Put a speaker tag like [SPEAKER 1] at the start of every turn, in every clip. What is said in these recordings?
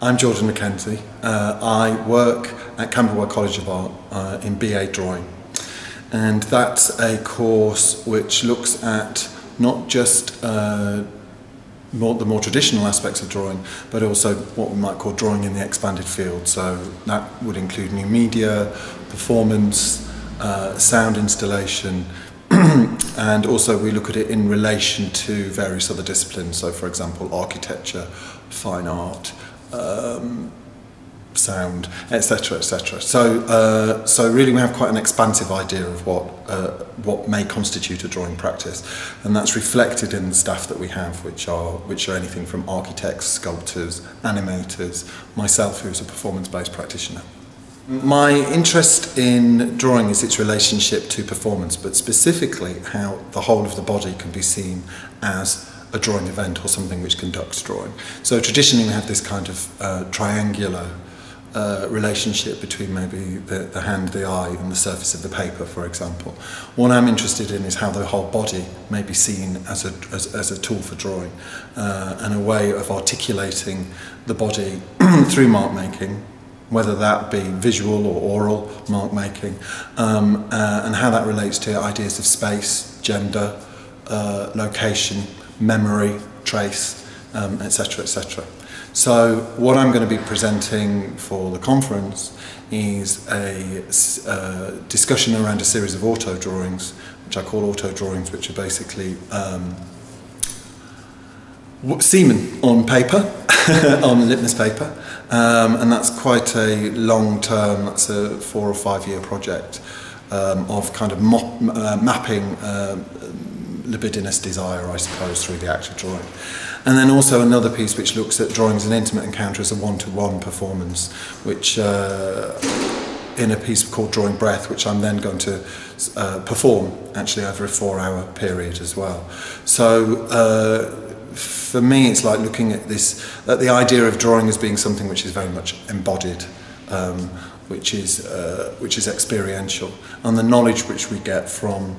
[SPEAKER 1] I'm Jordan McKenzie. I work at Camberwell College of Art in BA Drawing, and that's a course which looks at not just the more traditional aspects of drawing, but also what we might call drawing in the expanded field. So that would include new media, performance, sound installation, and also we look at it in relation to various other disciplines. So for example, architecture, fine art, sound, etc., etc. So really we have quite an expansive idea of what may constitute a drawing practice, and that's reflected in the staff that we have, which are anything from architects, sculptors, animators, myself, who's a performance-based practitioner. My interest in drawing is its relationship to performance, but specifically how the whole of the body can be seen as a drawing event or something which conducts drawing. So traditionally we have this kind of triangular relationship between maybe the hand, the eye and the surface of the paper, for example. What I'm interested in is how the whole body may be seen as a tool for drawing, and a way of articulating the body through mark making, whether that be visual or oral mark making, and how that relates to ideas of space, gender, location, memory, trace, etc., etc. So what I'm going to be presenting for the conference is a discussion around a series of auto drawings, which I call auto drawings, which are basically semen on paper, on litmus paper, and that's quite a long term, that's a 4 or 5 year project of kind of mapping libidinous desire, I suppose, through the act of drawing. And then also another piece which looks at drawing as an intimate encounter, as a one-to-one performance, which in a piece called Drawing Breath, which I'm then going to perform actually over a 4-hour period as well. So for me it's like looking at the idea of drawing as being something which is very much embodied, which is experiential, and the knowledge which we get from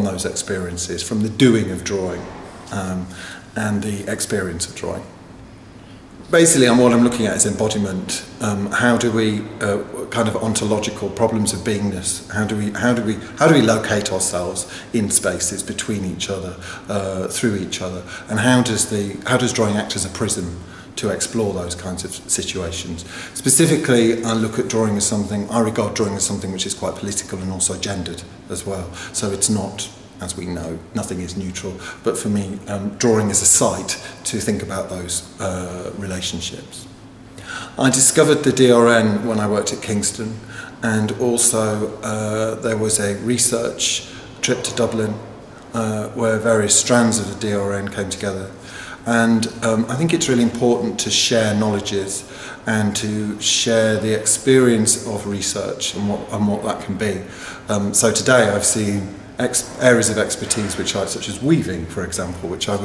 [SPEAKER 1] those experiences, from the doing of drawing, and the experience of drawing. Basically, what I'm looking at is embodiment. How do we kind of ontological problems of beingness? How do we locate ourselves in spaces between each other, through each other, and how does drawing act as a prism to explore those kinds of situations? Specifically, I look at drawing as something, I regard drawing as something which is quite political and also gendered as well. So it's not, as we know, nothing is neutral, but for me, drawing is a site to think about those relationships. I discovered the DRN when I worked at Kingston, and also there was a research trip to Dublin where various strands of the DRN came together. And I think it's really important to share knowledges and to share the experience of research and what that can be. So today I've seen areas of expertise such as weaving, for example, which I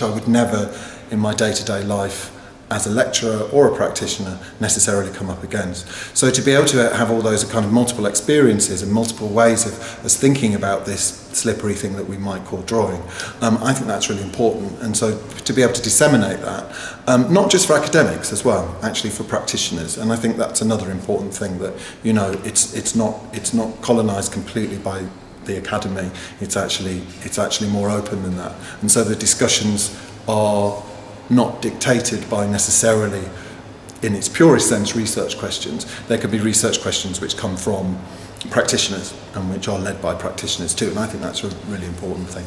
[SPEAKER 1] would never in my day-to-day life as a lecturer or a practitioner necessarily come up against. So to be able to have all those kind of multiple experiences and multiple ways of us thinking about this slippery thing that we might call drawing, I think that's really important. And so to be able to disseminate that, not just for academics as well, actually for practitioners. And I think that's another important thing, that, you know, it's not colonised completely by the academy. It's actually more open than that. And so the discussions are not dictated by necessarily, in its purest sense, research questions. There could be research questions which come from practitioners and which are led by practitioners too, and I think that's a really important thing.